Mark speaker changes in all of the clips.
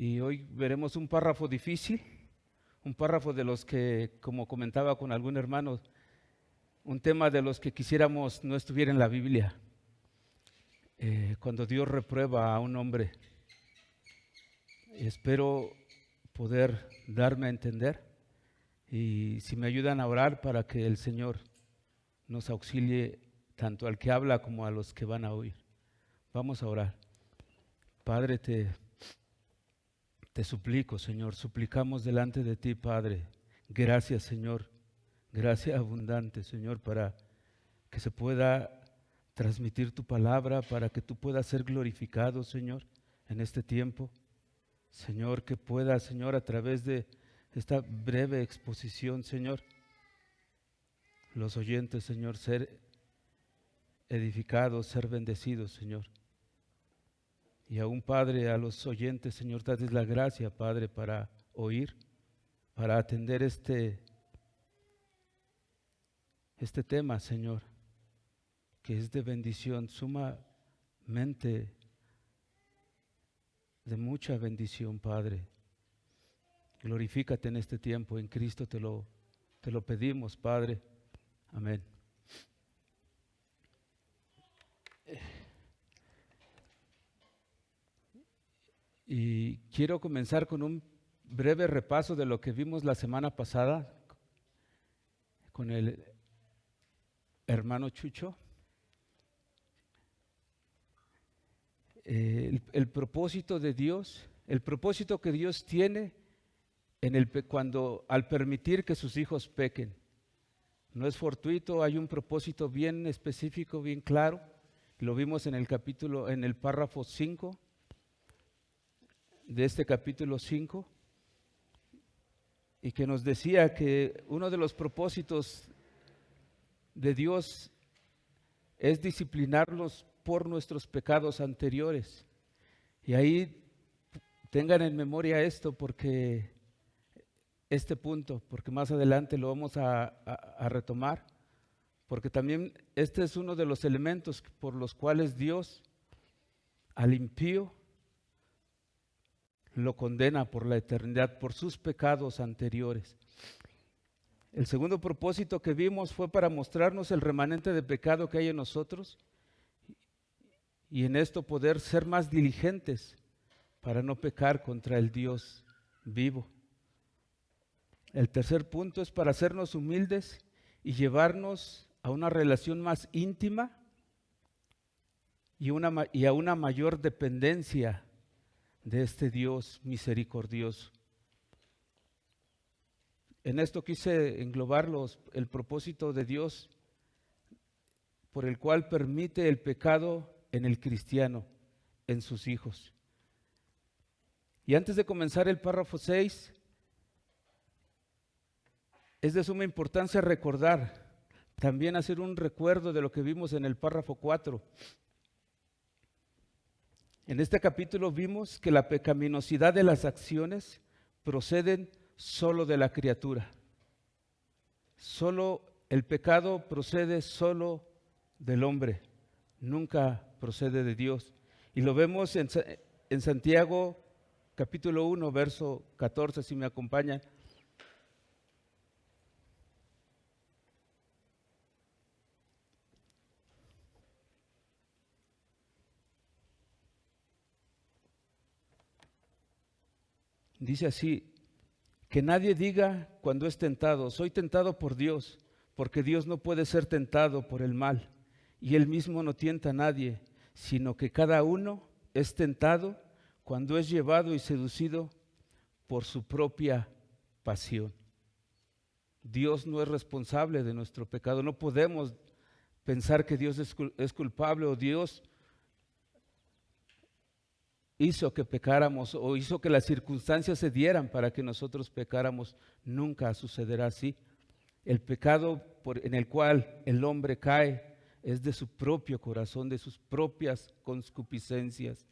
Speaker 1: Y hoy veremos un párrafo difícil, un párrafo de los que, como comentaba con algún hermano, un tema de los que quisiéramos no estuviera en la Biblia. Cuando Dios reprueba a un hombre, espero poder darme a entender, y si me ayudan a orar para que el Señor nos auxilie tanto al que habla como a los que van a oír. Vamos a orar. Padre, te suplico, Señor, suplicamos delante de ti, Padre. Gracias, Señor, gracia abundante, Señor, para que se pueda transmitir tu palabra, para que tú puedas ser glorificado, Señor, en este tiempo. Señor, que pueda, Señor, a través de esta breve exposición, Señor, los oyentes, Señor, ser edificados, ser bendecidos, Señor. Y aún, Padre, a los oyentes, Señor, dales la gracia, Padre, para oír, para atender este tema, Señor, que es de bendición, sumamente de mucha bendición, Padre. Glorifícate en este tiempo, en Cristo te lo pedimos, Padre. Amén. Y quiero comenzar con un breve repaso de lo que vimos la semana pasada con el hermano Chucho. El propósito de Dios, el propósito que Dios tiene cuando al permitir que sus hijos pequen. No es fortuito, hay un propósito bien específico, bien claro. Lo vimos en el párrafo 5 de este capítulo 5, y que nos decía que uno de los propósitos de Dios es disciplinarlos por nuestros pecados anteriores. Y ahí tengan en memoria esto, porque este punto, porque más adelante lo vamos a retomar, porque también este es uno de los elementos por los cuales Dios al impío lo condena por la eternidad, por sus pecados anteriores. El segundo propósito que vimos fue para mostrarnos el remanente de pecado que hay en nosotros, y en esto poder ser más diligentes para no pecar contra el Dios vivo. El tercer punto es para hacernos humildes y llevarnos a una relación más íntima y a una mayor dependencia de este Dios misericordioso. En esto quise englobar el propósito de Dios por el cual permite el pecado en el cristiano, en sus hijos. Y antes de comenzar el párrafo 6, es de suma importancia recordar, también hacer un recuerdo de lo que vimos en el párrafo 4. En este capítulo vimos que la pecaminosidad de las acciones proceden solo de la criatura. Solo el pecado procede solo del hombre, nunca procede de Dios. Y lo vemos en Santiago capítulo 1, verso 14, si me acompañan. Dice así: que nadie diga cuando es tentado, soy tentado por Dios, porque Dios no puede ser tentado por el mal, y Él mismo no tienta a nadie, sino que cada uno es tentado cuando es llevado y seducido por su propia pasión. Dios no es responsable de nuestro pecado, no podemos pensar que Dios es culpable, o Dios hizo que pecáramos o hizo que las circunstancias se dieran para que nosotros pecáramos. Nunca sucederá así. El pecado en el cual el hombre cae es de su propio corazón, de sus propias concupiscencias.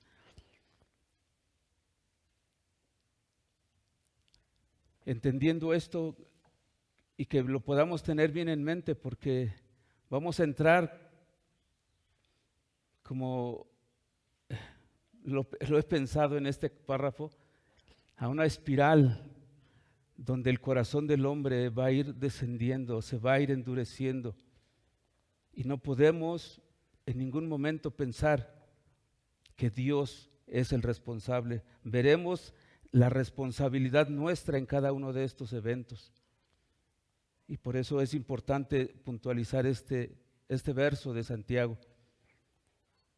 Speaker 1: Entendiendo esto, y que lo podamos tener bien en mente, porque vamos a entrar, como lo he pensado en este párrafo, a una espiral donde el corazón del hombre va a ir descendiendo, se va a ir endureciendo. Y no podemos en ningún momento pensar que Dios es el responsable. Veremos la responsabilidad nuestra en cada uno de estos eventos. Y por eso es importante puntualizar este verso de Santiago.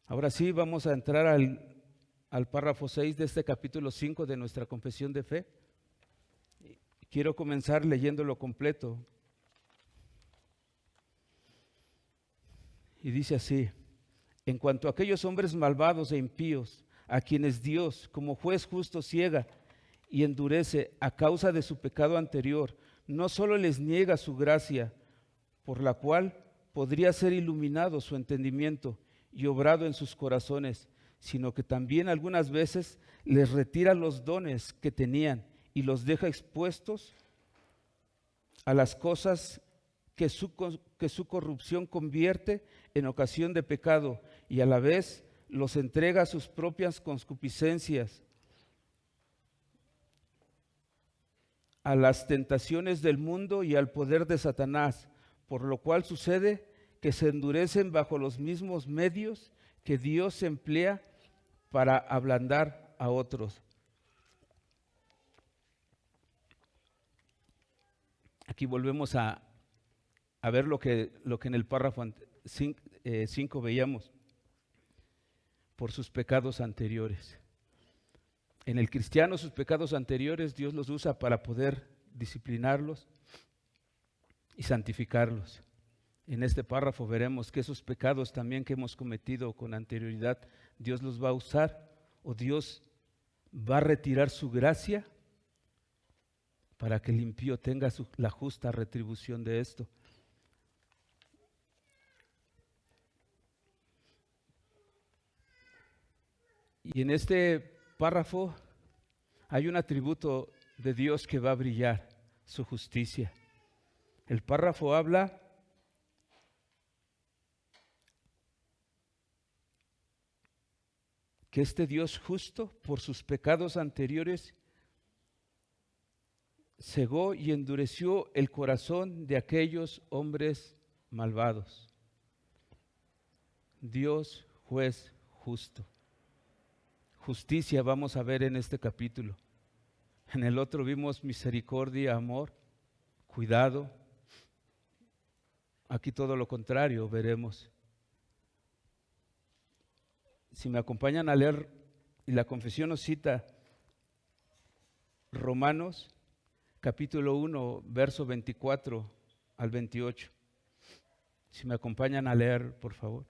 Speaker 1: Ahora sí, vamos a entrar al párrafo 6 de este capítulo 5 de nuestra confesión de fe. Quiero comenzar leyéndolo completo. Y dice así: en cuanto a aquellos hombres malvados e impíos, a quienes Dios, como juez justo, ciega y endurece a causa de su pecado anterior, no solo les niega su gracia, por la cual podría ser iluminado su entendimiento y obrado en sus corazones, sino que también algunas veces les retira los dones que tenían y los deja expuestos a las cosas que su corrupción convierte en ocasión de pecado, y a la vez los entrega a sus propias concupiscencias, a las tentaciones del mundo y al poder de Satanás, por lo cual sucede que se endurecen bajo los mismos medios que Dios emplea para ablandar a otros. Aquí volvemos a ver lo que en el párrafo 5 veíamos, por sus pecados anteriores. En el cristiano, sus pecados anteriores Dios los usa para poder disciplinarlos y santificarlos. En este párrafo veremos que esos pecados también que hemos cometido con anterioridad, Dios los va a usar, o Dios va a retirar su gracia para que el impío tenga la justa retribución de esto. Y en este párrafo hay un atributo de Dios que va a brillar, su justicia. El párrafo habla que este Dios justo, por sus pecados anteriores, cegó y endureció el corazón de aquellos hombres malvados. Dios, juez justo. Justicia vamos a ver en este capítulo. En el otro vimos misericordia, amor, cuidado. Aquí todo lo contrario veremos. Si me acompañan a leer, y la confesión nos cita Romanos capítulo 1, verso 24 al 28. Si me acompañan a leer, por favor.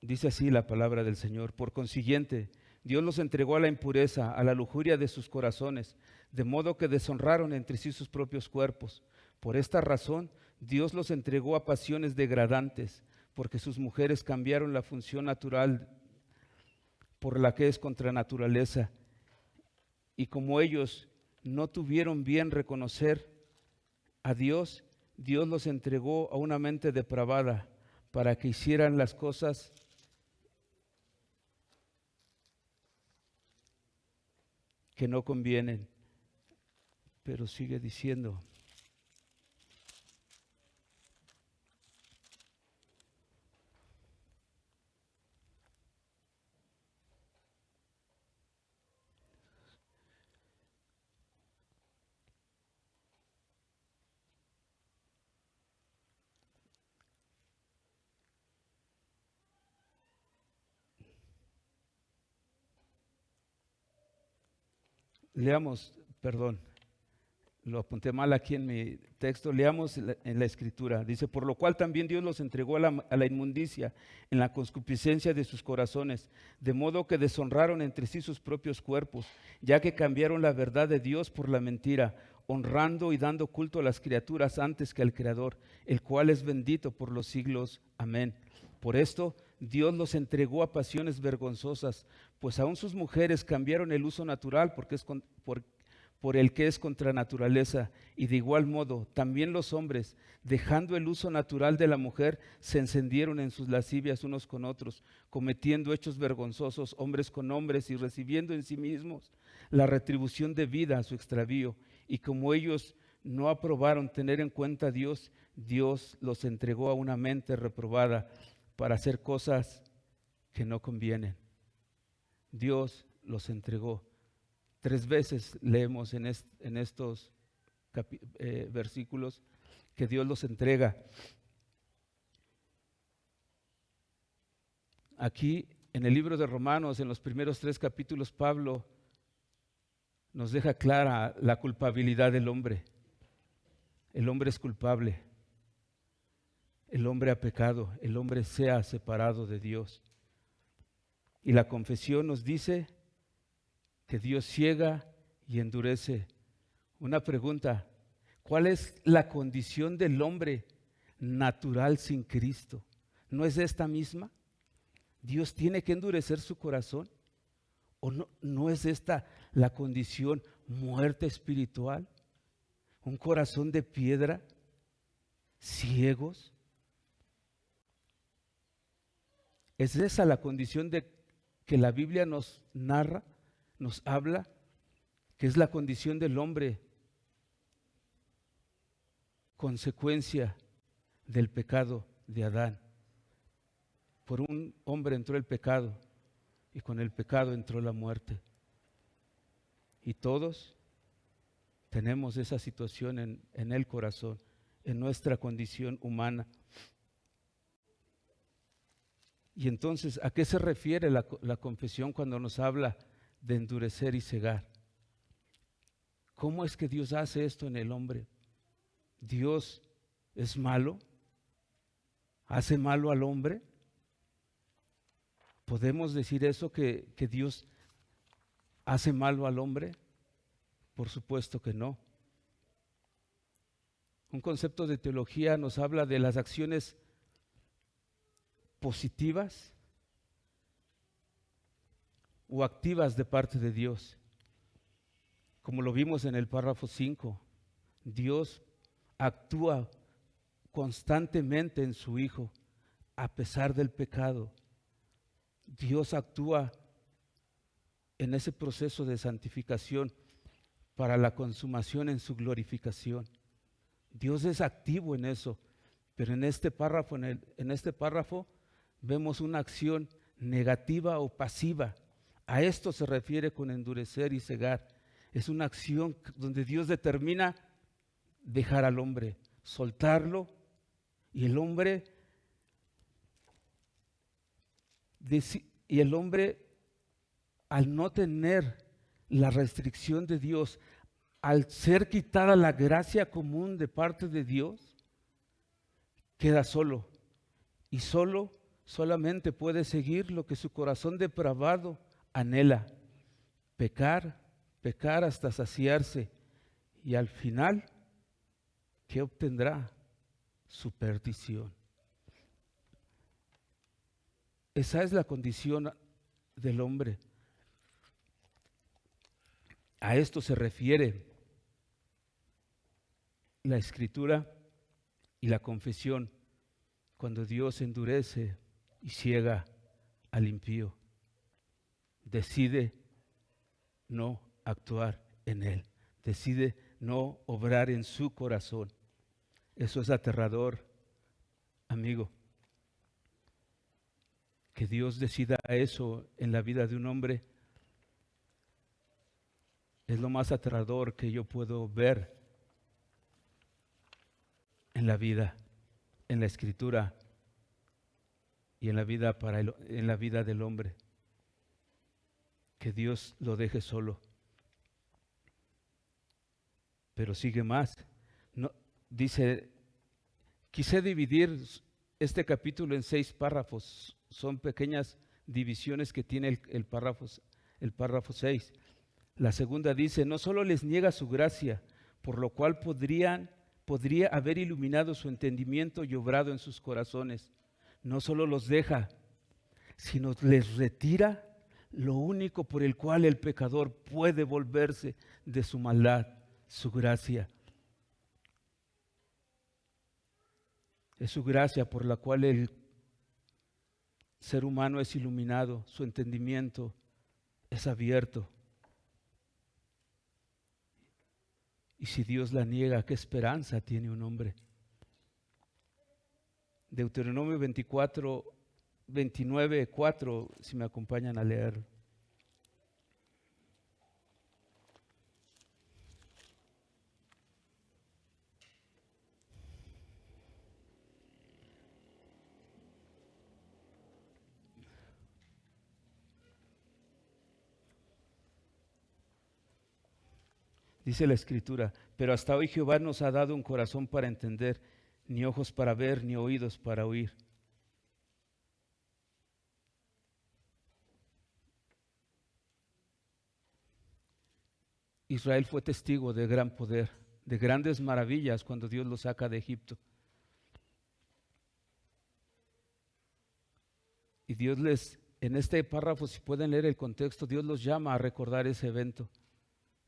Speaker 1: Dice así la palabra del Señor: por consiguiente, Dios los entregó a la impureza, a la lujuria de sus corazones, de modo que deshonraron entre sí sus propios cuerpos. Por esta razón, Dios los entregó a pasiones degradantes, porque sus mujeres cambiaron la función natural por la que es contra naturaleza. Y como ellos no tuvieron bien reconocer a Dios, Dios los entregó a una mente depravada para que hicieran las cosas que no convienen. Pero sigue diciendo: leamos, perdón, lo apunté mal aquí en mi texto, leamos en la escritura. Dice: por lo cual también Dios los entregó a la inmundicia en la concupiscencia de sus corazones, de modo que deshonraron entre sí sus propios cuerpos, ya que cambiaron la verdad de Dios por la mentira, honrando y dando culto a las criaturas antes que al Creador, el cual es bendito por los siglos. Amén. Por esto Dios los entregó a pasiones vergonzosas, pues aún sus mujeres cambiaron el uso natural por el que es contra naturaleza, y de igual modo también los hombres, dejando el uso natural de la mujer, se encendieron en sus lascivias unos con otros, cometiendo hechos vergonzosos hombres con hombres y recibiendo en sí mismos la retribución debida a su extravío. Y como ellos no aprobaron tener en cuenta a Dios, Dios los entregó a una mente reprobada para hacer cosas que no convienen. Dios los entregó. 3 veces leemos en estos versículos que Dios los entrega. Aquí en el libro de Romanos, en los primeros 3 capítulos, Pablo nos deja clara la culpabilidad del hombre. El hombre es culpable. El hombre ha pecado. El hombre se ha separado de Dios. Y la confesión nos dice que Dios ciega y endurece. Una pregunta: ¿cuál es la condición del hombre natural sin Cristo? ¿No es esta misma? ¿Dios tiene que endurecer su corazón? ¿O no es esta la condición muerte espiritual? ¿Un corazón de piedra? ¿Ciegos? ¿Es esa la condición de que la Biblia nos narra, nos habla, que es la condición del hombre, consecuencia del pecado de Adán? Por un hombre entró el pecado y con el pecado entró la muerte. Y todos tenemos esa situación en el corazón, en nuestra condición humana. Y entonces, ¿a qué se refiere la confesión cuando nos habla de endurecer y cegar? ¿Cómo es que Dios hace esto en el hombre? ¿Dios es malo? ¿Hace malo al hombre? ¿Podemos decir eso, que Dios hace malo al hombre? Por supuesto que no. Un concepto de teología nos habla de las acciones positivas o activas de parte de Dios. Como lo vimos en el párrafo 5, Dios actúa constantemente en su Hijo a pesar del pecado. Dios actúa en ese proceso de santificación para la consumación en su glorificación. Dios es activo en eso, pero en este párrafo vemos una acción negativa o pasiva. A esto se refiere con endurecer y cegar. Es una acción donde Dios determina dejar al hombre, soltarlo, y el hombre al no tener la restricción de Dios, al ser quitada la gracia común de parte de Dios, queda solo. Y solamente puede seguir lo que su corazón depravado anhela: pecar hasta saciarse. Y al final, ¿qué obtendrá? Su perdición. Esa es la condición del hombre. A esto se refiere la Escritura y la confesión cuando Dios endurece y ciega al impío. Decide no actuar en él. Decide no obrar en su corazón. Eso es aterrador, amigo. Que Dios decida eso en la vida de un hombre es lo más aterrador que yo puedo ver en la vida, en la Escritura y en la vida del hombre. Que Dios lo deje solo. Pero sigue más. Dice, quise dividir este capítulo en 6 párrafos. Son pequeñas divisiones que tiene el párrafo 6. La segunda dice: no solo les niega su gracia, por lo cual podría haber iluminado su entendimiento y obrado en sus corazones. No solo los deja, sino les retira lo único por el cual el pecador puede volverse de su maldad, su gracia. Es su gracia por la cual el ser humano es iluminado, su entendimiento es abierto. Y si Dios la niega, ¿qué esperanza tiene un hombre? Deuteronomio 24, 29, 4, si me acompañan a leer. Dice la Escritura, pero hasta hoy Jehová nos ha dado un corazón para entender, ni ojos para ver, ni oídos para oír. Israel fue testigo de gran poder, de grandes maravillas cuando Dios los saca de Egipto. Y Dios en este párrafo, si pueden leer el contexto, Dios los llama a recordar ese evento.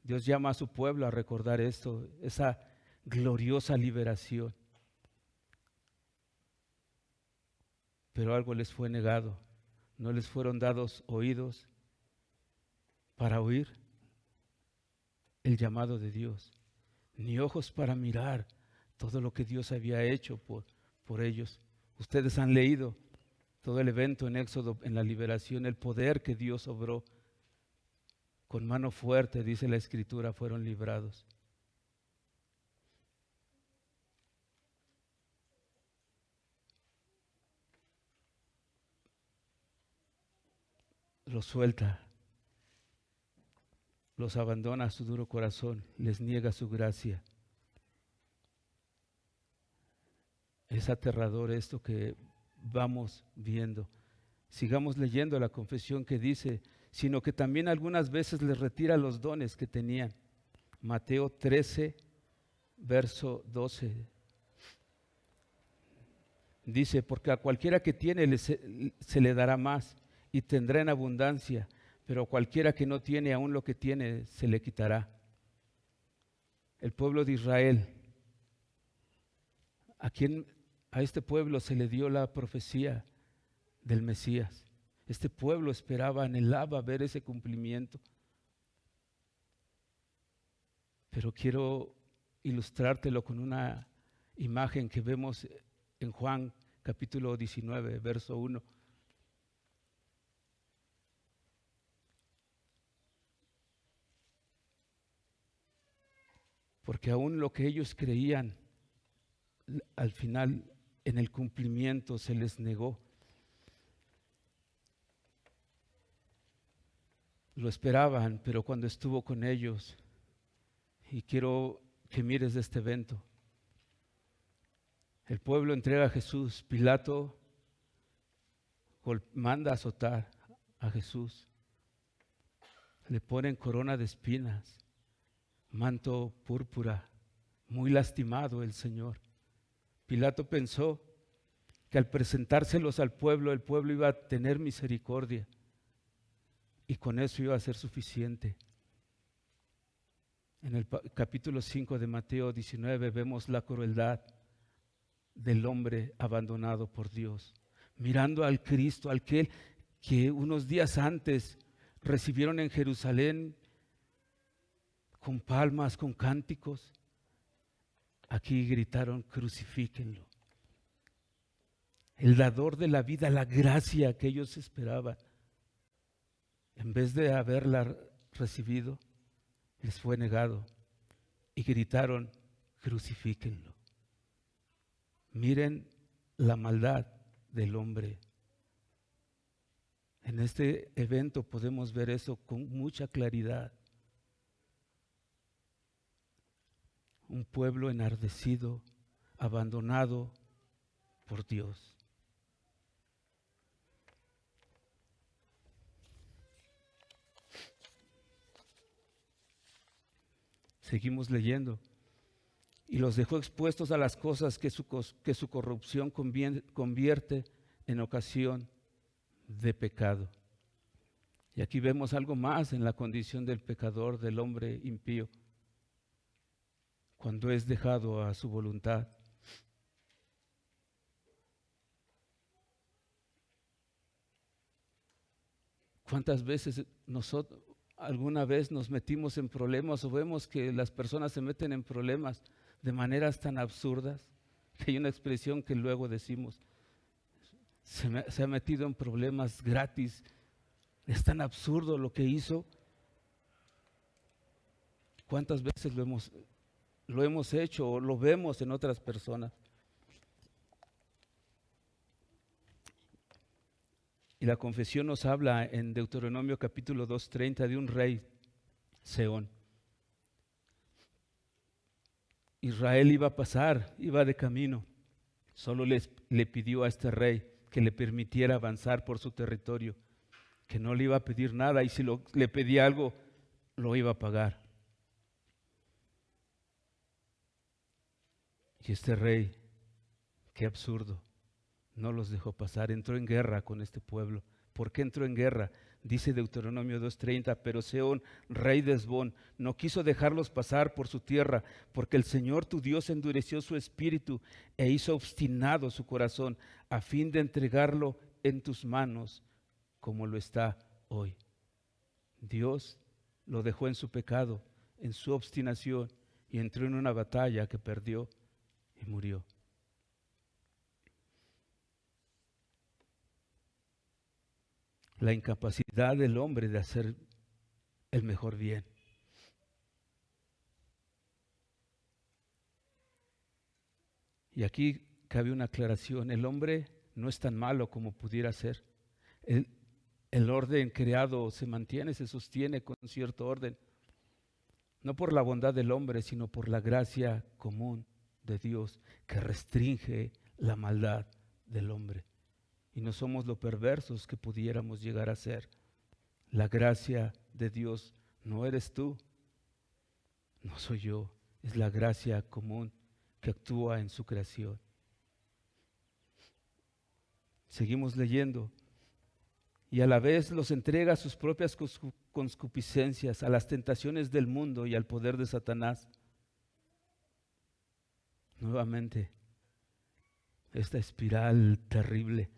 Speaker 1: Dios llama a su pueblo a recordar esto, esa gloriosa liberación. Pero algo les fue negado. No les fueron dados oídos para oír el llamado de Dios, ni ojos para mirar todo lo que Dios había hecho por ellos. Ustedes han leído todo el evento en Éxodo, en la liberación, el poder que Dios obró. Con mano fuerte, dice la Escritura, fueron librados. Los suelta, los abandona a su duro corazón, les niega su gracia. Es aterrador esto que vamos viendo. Sigamos leyendo la confesión que dice, sino que también algunas veces les retira los dones que tenían. Mateo 13, verso 12. Dice, porque a cualquiera que tiene se le dará más y tendrá en abundancia, pero a cualquiera que no tiene, aún lo que tiene se le quitará. El pueblo de Israel, a este pueblo se le dio la profecía del Mesías. Este pueblo esperaba, anhelaba ver ese cumplimiento. Pero quiero ilustrártelo con una imagen que vemos en Juan capítulo 19, verso 1. Porque aún lo que ellos creían, al final en el cumplimiento se les negó. Lo esperaban, pero cuando estuvo con ellos, y quiero que mires este evento, el pueblo entrega a Jesús, Pilato manda azotar a Jesús, le ponen corona de espinas, manto púrpura, muy lastimado el Señor. Pilato pensó que al presentárselos al pueblo, el pueblo iba a tener misericordia y con eso iba a ser suficiente. En el capítulo 5 de Mateo 19 vemos la crueldad del hombre abandonado por Dios, mirando al Cristo, aquel que unos días antes recibieron en Jerusalén con palmas, con cánticos. Aquí gritaron, crucifíquenlo. El dador de la vida, la gracia que ellos esperaban, en vez de haberla recibido, les fue negado y gritaron, crucifíquenlo. Miren la maldad del hombre. En este evento podemos ver eso con mucha claridad. Un pueblo enardecido, abandonado por Dios. Seguimos leyendo. Y los dejó expuestos a las cosas que su corrupción convierte en ocasión de pecado. Y aquí vemos algo más en la condición del pecador, del hombre impío, cuando es dejado a su voluntad. ¿Cuántas veces nosotros alguna vez nos metimos en problemas o vemos que las personas se meten en problemas de maneras tan absurdas? Que hay una expresión que luego decimos, se ha metido en problemas gratis, es tan absurdo lo que hizo. ¿Cuántas veces lo hemos hecho o lo vemos en otras personas? Y la confesión nos habla en Deuteronomio capítulo 2:30 de un rey, Seón. Israel iba a pasar, iba de camino. Solo le pidió a este rey que le permitiera avanzar por su territorio, que no le iba a pedir nada y si le pedía algo, lo iba a pagar. Y este rey, qué absurdo, no los dejó pasar, entró en guerra con este pueblo. ¿Por qué entró en guerra? Dice Deuteronomio 2:30, pero Seón, rey de Hesbón, no quiso dejarlos pasar por su tierra, porque el Señor tu Dios endureció su espíritu e hizo obstinado su corazón, a fin de entregarlo en tus manos, como lo está hoy. Dios lo dejó en su pecado, en su obstinación, y entró en una batalla que perdió y murió. La incapacidad del hombre de hacer el mejor bien. Y aquí cabe una aclaración, el hombre no es tan malo como pudiera ser. El orden creado se mantiene, se sostiene con cierto orden, no por la bondad del hombre, sino por la gracia común de Dios que restringe la maldad del hombre. Y no somos lo perversos que pudiéramos llegar a ser. La gracia de Dios no eres tú, no soy yo, es la gracia común que actúa en su creación. Seguimos leyendo. Y a la vez los entrega a sus propias concupiscencias, a las tentaciones del mundo y al poder de Satanás. Nuevamente, esta espiral terrible.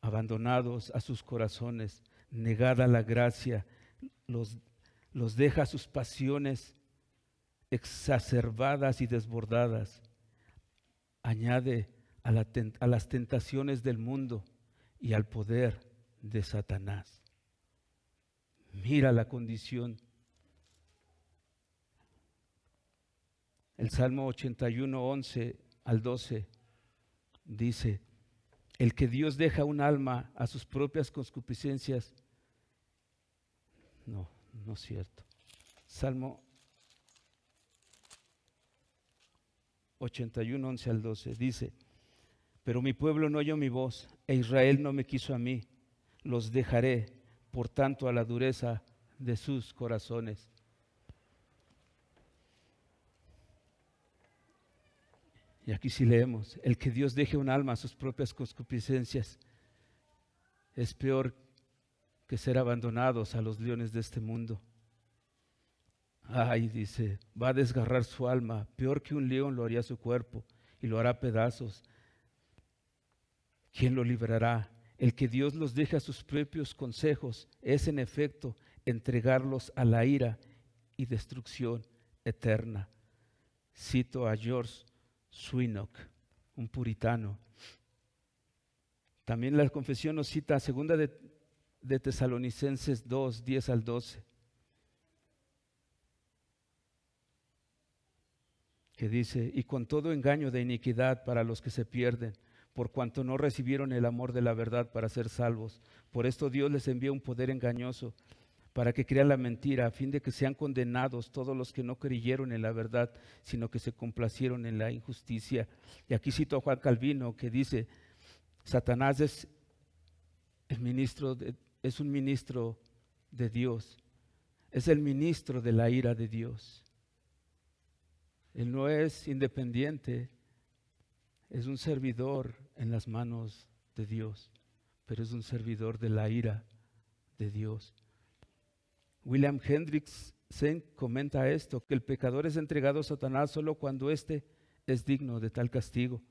Speaker 1: Abandonados a sus corazones, negada la gracia, los deja a sus pasiones exacerbadas y desbordadas. Añade a las tentaciones del mundo y al poder de Satanás. Mira la condición. El Salmo 81, 11 al 12 dice: el que Dios deja un alma a sus propias concupiscencias. No es cierto. Salmo 81, 11 al 12 dice: pero mi pueblo no oyó mi voz, e Israel no me quiso a mí. Los dejaré, por tanto, a la dureza de sus corazones. Y aquí sí leemos: el que Dios deje un alma a sus propias concupiscencias es peor que ser abandonados a los leones de este mundo. Ay, dice, va a desgarrar su alma, peor que un león lo haría su cuerpo y lo hará pedazos. ¿Quién lo librará? El que Dios los deje a sus propios consejos es en efecto entregarlos a la ira y destrucción eterna. Cito a George Swinnock, un puritano. También la confesión nos cita a segunda de Tesalonicenses 2, 10 al 12, que dice: y con todo engaño de iniquidad para los que se pierden, por cuanto no recibieron el amor de la verdad para ser salvos. Por esto Dios les envía un poder engañoso para que crean la mentira, a fin de que sean condenados todos los que no creyeron en la verdad, sino que se complacieron en la injusticia. Y aquí cito a Juan Calvino, que dice: Satanás es un ministro de Dios, es el ministro de la ira de Dios. Él no es independiente, es un servidor en las manos de Dios, pero es un servidor de la ira de Dios. William Hendriksen comenta esto, que el pecador es entregado a Satanás solo cuando éste es digno de tal castigo.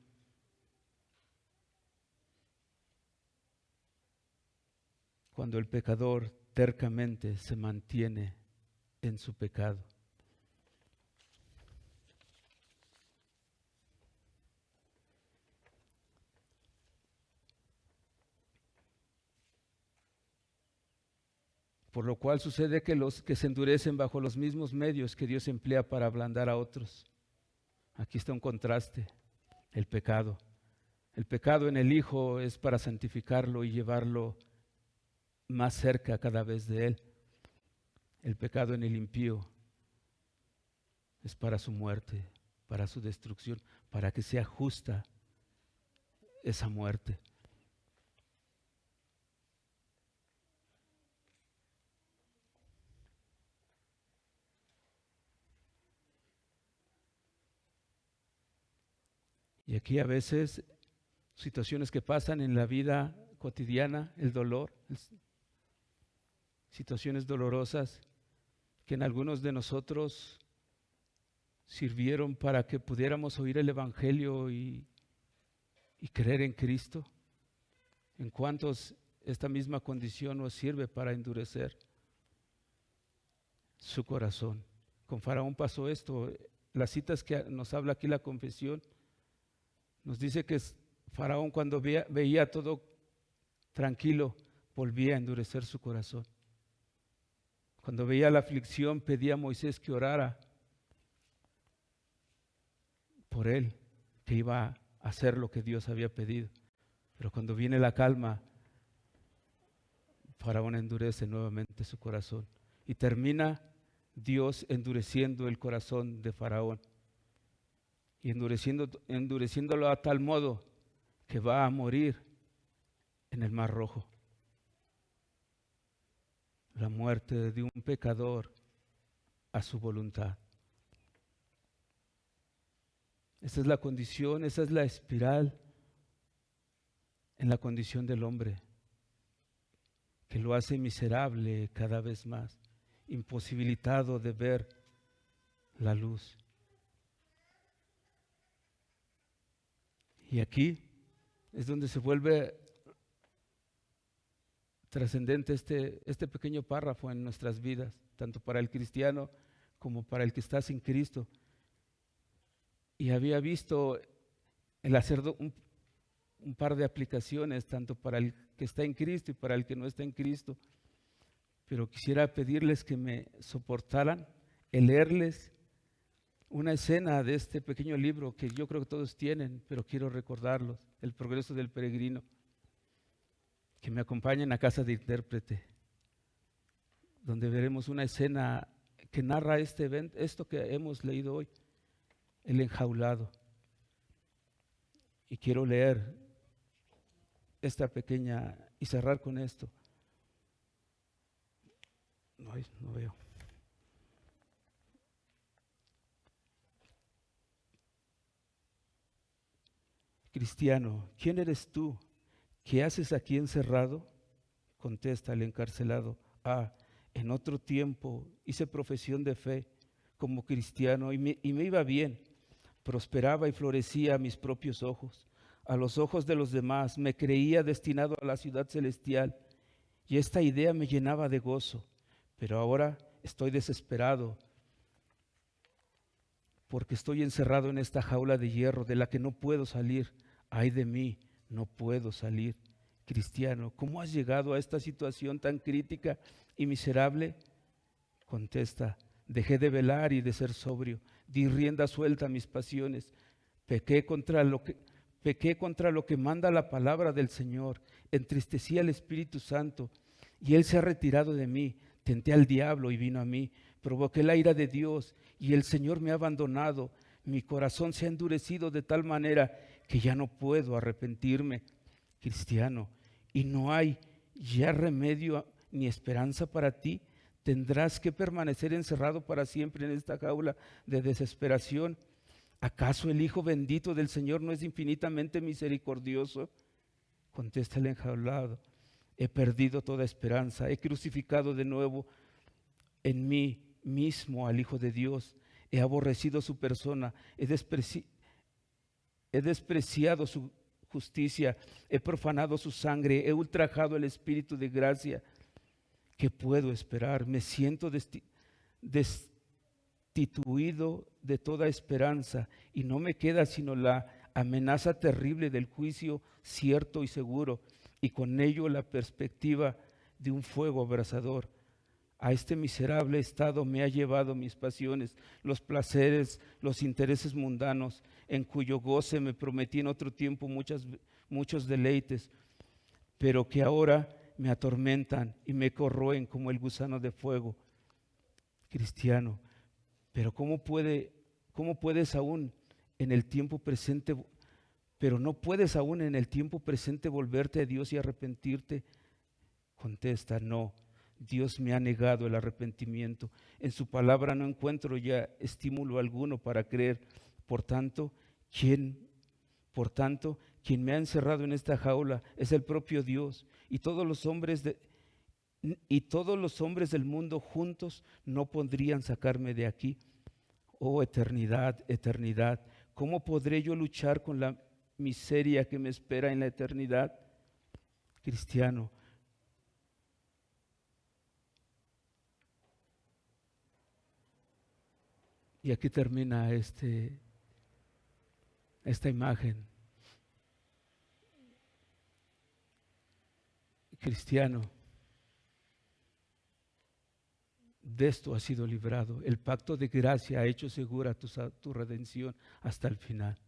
Speaker 1: Cuando el pecador tercamente se mantiene en su pecado. Por lo cual sucede que los que se endurecen bajo los mismos medios que Dios emplea para ablandar a otros. Aquí está un contraste, el pecado. El pecado en el Hijo es para santificarlo y llevarlo más cerca cada vez de Él. El pecado en el impío es para su muerte, para su destrucción, para que sea justa esa muerte. Y aquí a veces situaciones que pasan en la vida cotidiana, el dolor, situaciones dolorosas que en algunos de nosotros sirvieron para que pudiéramos oír el Evangelio y creer en Cristo. ¿En cuántos esta misma condición nos sirve para endurecer su corazón? Con Faraón pasó esto. Las citas que nos habla aquí la confesión nos dice que Faraón, cuando veía todo tranquilo, volvía a endurecer su corazón. Cuando veía la aflicción, pedía a Moisés que orara por él, que iba a hacer lo que Dios había pedido. Pero cuando viene la calma, Faraón endurece nuevamente su corazón. Y termina Dios endureciendo el corazón de Faraón. Y endureciéndolo a tal modo que va a morir en el Mar Rojo. La muerte de un pecador a su voluntad. Esa es la condición, esa es la espiral en la condición del hombre, que lo hace miserable cada vez más, imposibilitado de ver la luz. Y aquí es donde se vuelve trascendente este pequeño párrafo en nuestras vidas, tanto para el cristiano como para el que está sin Cristo. Y había visto el hacer un par de aplicaciones, tanto para el que está en Cristo y para el que no está en Cristo. Pero quisiera pedirles que me soportaran el leerles una escena de este pequeño libro que yo creo que todos tienen, pero quiero recordarlos, El progreso del peregrino. Que me acompañen a casa de intérprete, donde veremos una escena que narra este evento, esto que hemos leído hoy, el enjaulado. Y quiero leer esta pequeña y cerrar con esto. No veo. Cristiano, ¿quién eres tú? ¿Qué haces aquí encerrado? Contesta el encarcelado. En otro tiempo hice profesión de fe como cristiano y me iba bien. Prosperaba y florecía a mis propios ojos. A los ojos de los demás me creía destinado a la ciudad celestial y esta idea me llenaba de gozo. Pero ahora estoy desesperado porque estoy encerrado en esta jaula de hierro de la que no puedo salir. Ay de mí, no puedo salir. Cristiano, ¿cómo has llegado a esta situación tan crítica y miserable? Contesta, dejé de velar y de ser sobrio, di rienda suelta a mis pasiones, pequé contra lo que manda la palabra del Señor, entristecí al Espíritu Santo y Él se ha retirado de mí, tenté al diablo y vino a mí, provoqué la ira de Dios y el Señor me ha abandonado, mi corazón se ha endurecido de tal manera que ya no puedo arrepentirme. Cristiano, y no hay ya remedio ni esperanza para ti, tendrás que permanecer encerrado para siempre en esta jaula de desesperación. ¿Acaso el Hijo bendito del Señor no es infinitamente misericordioso? Contesta el enjaulado. he perdido toda esperanza, he crucificado de nuevo en mí mismo al Hijo de Dios, he aborrecido su persona, he despreciado su justicia, he profanado su sangre, he ultrajado el Espíritu de gracia. ¿Qué puedo esperar? Me siento destituido de toda esperanza y no me queda sino la amenaza terrible del juicio cierto y seguro, y con ello la perspectiva de un fuego abrasador. A este miserable estado me ha llevado mis pasiones, los placeres, los intereses mundanos, en cuyo goce me prometí en otro tiempo muchos deleites, pero que ahora me atormentan y me corroen como el gusano de fuego. Cristiano, pero ¿cómo puedes aún en el tiempo presente, pero no puedes aún en el tiempo presente volverte a Dios y arrepentirte? Contesta, no. Dios me ha negado el arrepentimiento. En su palabra no encuentro ya estímulo alguno para creer. Por tanto, quien me ha encerrado en esta jaula es el propio Dios, y todos los hombres del mundo juntos no podrían sacarme de aquí. Oh eternidad, eternidad, ¿cómo podré yo luchar con la miseria que me espera en la eternidad? Cristiano, y aquí termina esta imagen. Cristiano, de esto has sido librado. El pacto de gracia ha hecho segura tu redención hasta el final.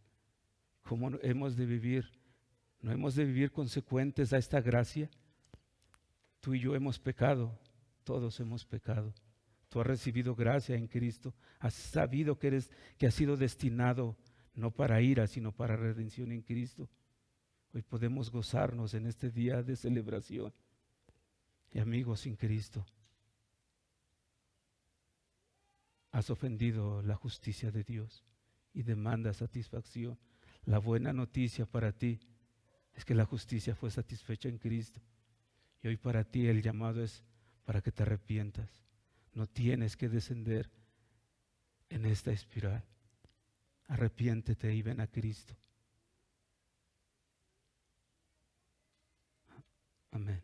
Speaker 1: ¿Cómo hemos de vivir? ¿No hemos de vivir consecuentes a esta gracia? Tú y yo hemos pecado, todos hemos pecado. Tú has recibido gracia en Cristo, has sabido que has sido destinado no para ira, sino para redención en Cristo. Hoy podemos gozarnos en este día de celebración. Y amigos, sin Cristo has ofendido la justicia de Dios y demandas satisfacción. La buena noticia para ti es que la justicia fue satisfecha en Cristo. Y hoy para ti el llamado es para que te arrepientas. No tienes que descender en esta espiral. Arrepiéntete y ven a Cristo. Amén.